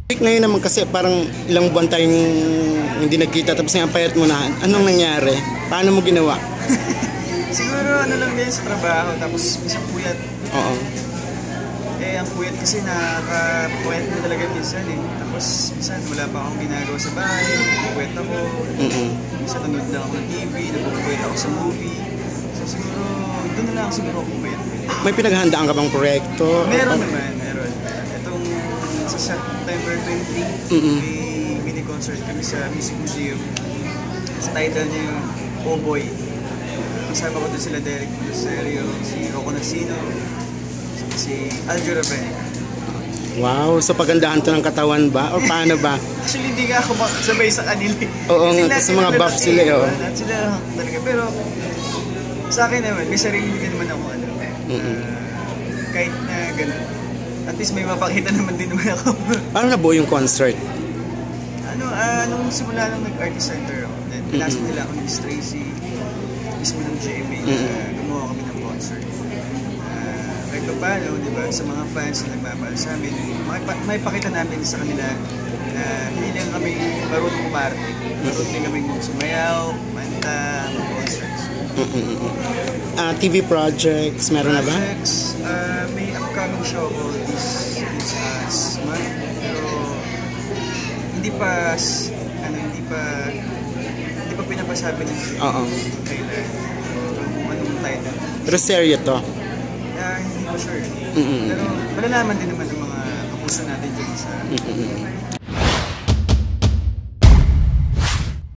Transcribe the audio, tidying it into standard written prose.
Ngayon naman kasi parang ilang buwan tayong hindi nagkita tapos nga payat mo na. Anong nangyari? Paano mo ginawa? Siguro ano lang din sa trabaho tapos isang puyat. Oo. Eh ang puyat kasi nakaka-puyat mo talaga minsan eh. Tapos minsan wala pa akong ginagawa sa bahay, puyat ako. Minsan nanood lang ako ng TV, nagpupuyat ako sa movie. So siguro doon na lang siguro ako puyat. May pinaghahandaan ka bang proyekto? Meron naman, meron. Itong sa September 23, may mini-concert kami sa Music Museum. Sa title niya yung Oh Boy. Kasama ko doon sila Derek Lucerio, si Rocco Nasino, si Aljo Ravenica. Wow, so pagandahan to ng katawan ba? O paano ba? Actually, hindi nga ako sabay sa kanila. Oo, sa mga buff sila. Lahat sila talaga. Pero sa akin naman, may sarili din naman ako. Kahit na gano'n. At least may mapakita naman din naman ako. Paano nabuo yung concert? Nung simula nung nag-artist center ako, then pinasok nila ako ni Miss Tracy, mismo ng GMA, gumawa kami ng concert. Kahit pa paano, di ba, sa mga fans na nagmamahal sa amin, may pakita namin sa kanila na hindi lang kami marunong umarte, marunong din kami sumayaw, manta, concerts. TV projects, meron na ba? Projects, may upcoming show ko this month, pero hindi pa pinapasabi ng trailer kung anong title. Pero seryo to? Hindi ko sure. Pero malalaman din naman ng mga kapuso natin dyan sa